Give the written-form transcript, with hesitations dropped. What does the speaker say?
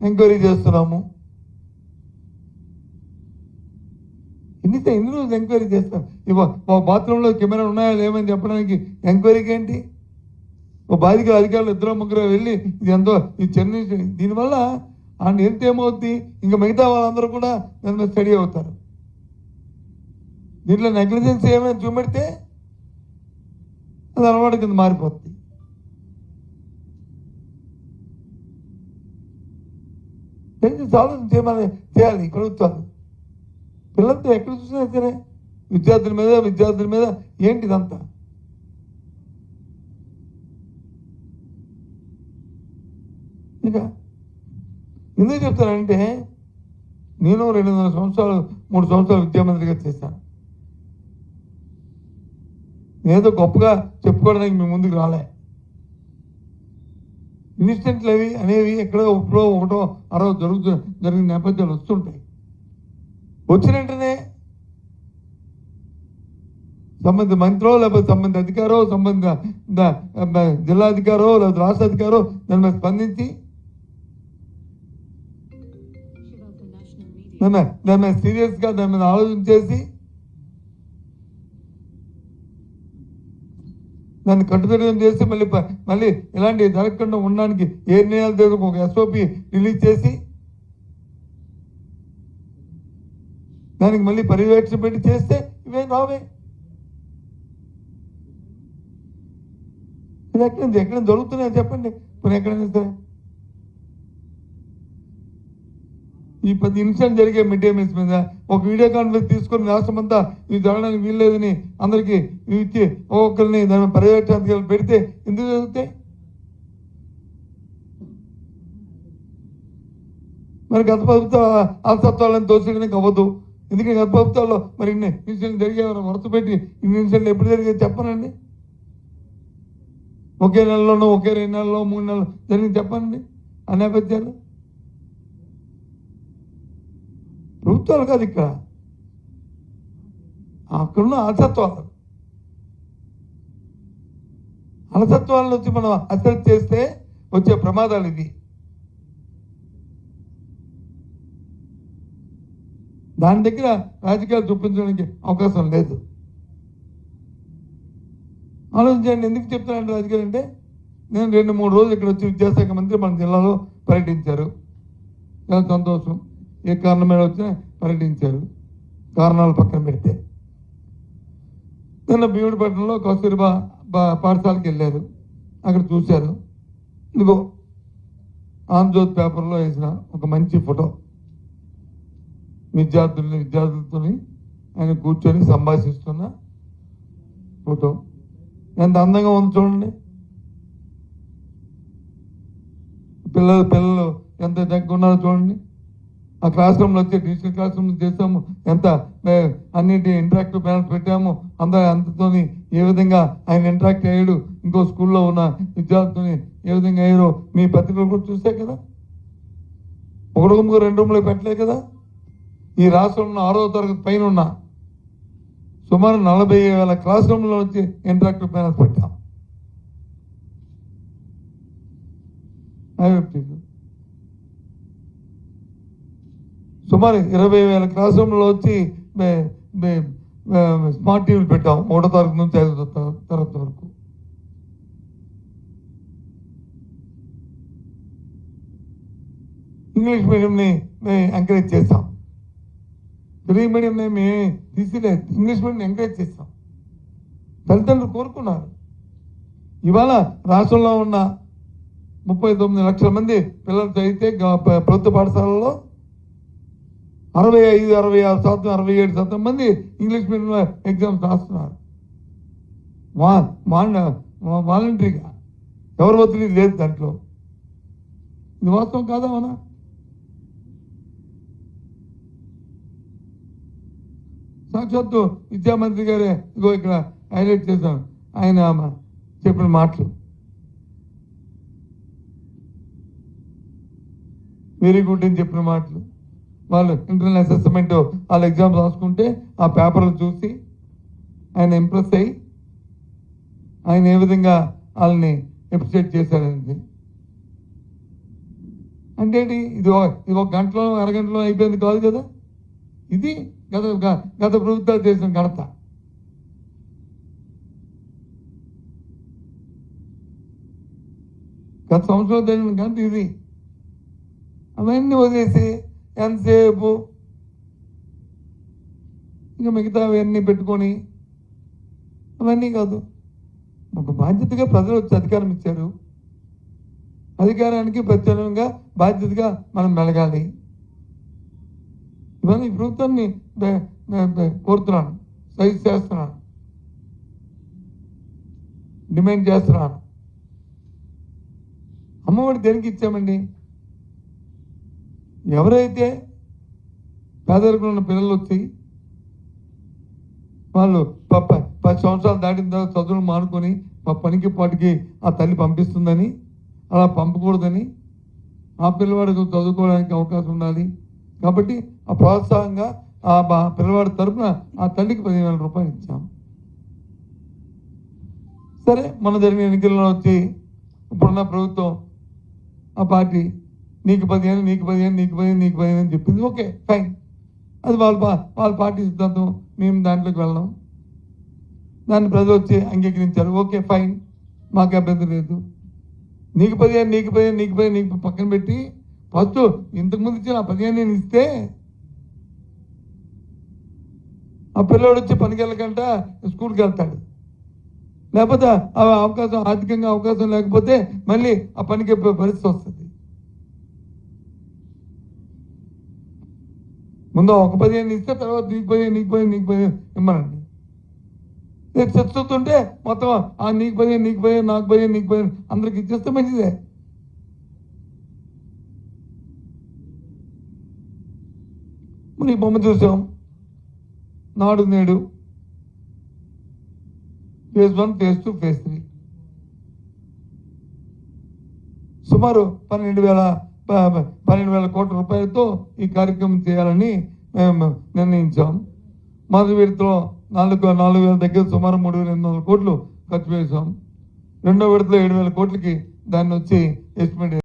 Enquiry చేస్తున్నాము. ఎన్ని రోజులు ఎంక్వైరీ చేస్తాం? బాత్రూంలో కెమెరా ఉన్నాయా లేవని చెప్పడానికి ఎంక్వైరీకి ఏంటి? ఓ బాధితుల అధికారులు 2-3 వెళ్ళి ఇది ఎంతో ఇది చెన్నై, దీనివల్ల ఆయన ఏమవుద్ది, ఇంకా మిగతా వాళ్ళందరూ కూడా దాని మీద స్టడీ అవుతారు. దీంట్లో నెగ్లిజెన్స్ ఏమైనా చూపెడితే అది అలవాటు కింద మారిపోతుంది. ఆలోచన చేయమని చేయాలి ప్రభుత్వాలు. పిల్లలతో ఎక్కడ చూసినా సరే విద్యార్థుల మీద ఏంటి ఇదంతా? ఇంకా ఎందుకు చెప్తానంటే, నేను 2.5 సంవత్సరాలు 3 సంవత్సరాలు విద్యామంత్రిగా చేశాను. నేనేదో గొప్పగా చెప్పుకోవడానికి మీ ముందుకు రాలే. ఇన్సిడెంట్లు అనేవి ఎక్కడో ఒకటో అరవో జరిగిన నేపథ్యాలు వస్తుంటాయి. వచ్చిన వెంటనే సంబంధిత మంత్రో లేకపోతే సంబంధిత అధికారో సంబంధిత జిల్లా అధికారో లేకపోతే రాష్ట్ర అధికారో దాని మీద స్పందించి దాని మీద సీరియస్గా దాని మీద ఆలోచన చేసి దాన్ని కట్టుదిట్టం చేసి మళ్ళీ ఇలాంటి జరగకుండా ఉండడానికి ఏ నిర్ణయాలు తీసుకు ఒక SOP రిలీజ్ చేసి దానికి మళ్ళీ పర్యవేక్షణ పెట్టి చేస్తే ఇవే రావే. ఇది ఎక్కడైనా దొరుకుతున్నాయని చెప్పండి. ఇప్పుడు ఎక్కడైనా సరే ఈ 10 నిమిషాలు జరిగే మిడ్ డే మీల్స్ మీద ఒక వీడియో కాన్ఫరెన్స్ తీసుకొని రాష్ట్రమంతా ఇది జరగడానికి వీల్లేదని అందరికీ ఇచ్చి ఒక్కొక్కరిని దాని పర్యవేక్షణ పెడితే ఎందుకు జరుగుతాయి? మరి గత ప్రభుత్వ అలసత్వాలను తోసేయడానికి అవ్వదు. ఎందుకంటే గత ప్రభుత్వాల్లో మరి ఇన్ని ఇన్సిడెంట్ జరిగే వరుస పెట్టి ఇన్ని ఇన్సిడెంట్లు ఎప్పుడు జరిగే చెప్పనండి. ఒకే నెలలోనో ఒకే 2 నెలల్లో 3 నెలలు జరిగింది చెప్పండి. ఆ నేపథ్యాలు ప్రభుత్వాలు కాదు, ఇక్కడ అక్కడున్న అలసత్వాలను వచ్చి మనం అసెస్ చేస్తే వచ్చే ప్రమాదాలు ఇవి. దాని దగ్గర రాజకీయాలు చూపించడానికి అవకాశం లేదు. ఆలోచించండి. ఎందుకు చెప్తానంటే రాజకీయాలు అంటే, నేను 2-3 రోజులు ఇక్కడ వచ్చి విద్యాశాఖ మంత్రి మన జిల్లాలో పర్యటించారు. చాలా సంతోషం. ఏ కారణం మీద వచ్చినా పర్యటించారు. కారణాలు పక్కన పెడితే నిన్న భీముడిపట్నంలో కస్తూరిబా పాఠశాలకు వెళ్ళారు. అక్కడ చూశారు. ఇదిగో ఆంధ్రజ్యోతి పేపర్లో వేసిన ఒక మంచి ఫోటో, విద్యార్థులతో ఆయన కూర్చొని సంభాషిస్తున్న ఫోటో. ఎంత అందంగా ఉంది చూడండి. పిల్లలు ఎంత దగ్గర ఉన్నారో చూడండి. ఆ క్లాస్ రూమ్లో వచ్చి డిజిటల్ క్లాస్ రూమ్ చేస్తాము, ఎంత అన్నిటి ఇంటరాక్టివ్ ప్యానల్స్ పెట్టాము. అంతతో ఏ విధంగా ఆయన ఇంటరాక్ట్ అయ్యాడు, ఇంకో స్కూల్లో ఉన్న విద్యార్థులని ఏ విధంగా అయ్యారో మీ పత్రికలు కూడా చూసే కదా. 1 రూమ్ 2 రూమ్లో పెట్టలే కదా. ఈ రాష్ట్రంలో 6వ తరగతి పైన ఉన్న సుమారు 40,000 క్లాస్ రూమ్లో వచ్చి ఇంటరాక్టివ్ ప్యానల్స్ పెట్టాం. సుమారు 20,000 క్లాస్ రూమ్లో వచ్చి స్మార్ట్ టీవీలు పెట్టాం 1వ తరగతి నుంచి 5వ తరగతి వరకు. ఇంగ్లీష్ మీడియంని ఎంకరేజ్ చేస్తాం. తెలుగు మీడియంని మేము తీసిలేదు, ఇంగ్లీష్ మీడియం ఎంకరేజ్ చేస్తాం. తల్లిదండ్రులు కోరుకున్నారు. ఇవాళ రాష్ట్రంలో ఉన్న 39 లక్షల మంది పిల్లలు చదివితే ప్రభుత్వ పాఠశాలలో 65, 66%, 67% మంది ఇంగ్లీష్ మీడియంలో ఎగ్జామ్స్ రాస్తున్నారు. వాలంటరీగా, ఎవరు ఒత్తిడి లేదు దాంట్లో. ఇది వాస్తవం కాదా? అవునా? సాక్షాత్తు విద్యామంత్రి గారే ఇగో ఇక్కడ హైలైట్ చేశాను. ఆయన చెప్పిన మాటలు వెరీ గుడ్ అని చెప్పిన మాటలు. వాళ్ళు ఇంటర్నల్ అసెస్మెంట్ వాళ్ళు ఎగ్జామ్స్ రాసుకుంటే ఆ పేపర్లు చూసి ఆయన ఇంప్రెస్ అయ్యి ఆయన ఏ విధంగా వాళ్ళని అప్రిషియేట్ చేశారనేది అంటే ఏంటి? ఇది ఒక గంటలో అరగంటలో అయిపోయింది కాదు కదా. ఇది గత ప్రభుత్వాలు చేసిన ఘనత. గత సంవత్సరం జరిగిన ఘనత ఇది. అవన్నీ వదిలేసి ఎంతసేపు ఇంకా మిగతా అవన్నీ పెట్టుకొని అవన్నీ కాదు. ఒక బాధ్యతగా ప్రజలు వచ్చి అధికారం ఇచ్చారు. అధికారానికి ప్రత్యేకంగా బాధ్యతగా మనం మెలగాలి. ఇవన్నీ ఈ ప్రభుత్వాన్ని కోరుతున్నాను, సైజ్ చేస్తున్నాను, డిమాండ్ చేస్తున్నాను. అమ్మఒడి దేనికి ఇచ్చామండి? ఎవరైతే పేదరికంలో ఉన్న పిల్లలు వచ్చి వాళ్ళు 10 సంవత్సరాలు దాటిన తర్వాత చదువులు మానుకొని పనికి పాటికి ఆ తల్లి పంపిస్తుందని, అలా పంపకూడదని, ఆ పిల్లవాడికి చదువుకోవడానికి అవకాశం ఉండాలి కాబట్టి ఆ ప్రోత్సాహంగా ఆ పిల్లవాడి తరఫున ఆ తల్లికి 10,000 రూపాయలు ఇచ్చాం. సరే, మన జరిగిన ఎన్నికల్లో వచ్చి ఇప్పుడున్న ప్రభుత్వం ఆ పార్టీ నీకు 15 నీకు 15 నీకు 15 నీకు 15 అని చెప్పింది. Okay, fine. అది వాళ్ళ పార్టీ సిద్ధాంతం, మేము దాంట్లోకి వెళ్ళాం. దాన్ని ప్రజలు వచ్చి అంగీకరించారు. ఓకే, ఫైన్, మాకు అభ్యంతరం లేదు. నీకు 15 నీకు 15 నీకు 15 నీకు పక్కన పెట్టి ఫస్ట్ ఇంతకుముందు ఇచ్చిన ఆ 15 నేను ఇస్తే ఆ పిల్లవాడు వచ్చి పనికి వెళ్ళకంట స్కూల్కి వెళ్తాడు. లేకపోతే ఆర్థికంగా అవకాశం లేకపోతే మళ్ళీ ఆ పనికి పరిస్థితి వస్తుంది. ముందు ఒక 15 ఇస్తే తర్వాత నీకు 15 ఇమ్మనండి. చర్చిస్తుంటే మొత్తం ఆ నీకు 15 నాకు 15 అందరికి ఇచ్చేస్తే మంచిదే. మరి బొమ్మ చూసాం, నాడు నేడు phase 1, phase 2, phase 3 సుమారు 12,000 కోట్ల రూపాయలతో ఈ కార్యక్రమం చేయాలని మేము నిర్ణయించాం. మొదటి విడతలో 4,000 దగ్గర సుమారు 3,800 కోట్లు ఖర్చు చేసాం. రెండో విడతలో 7,000 కోట్లకి దాన్ని వచ్చి ఎస్టిమేట్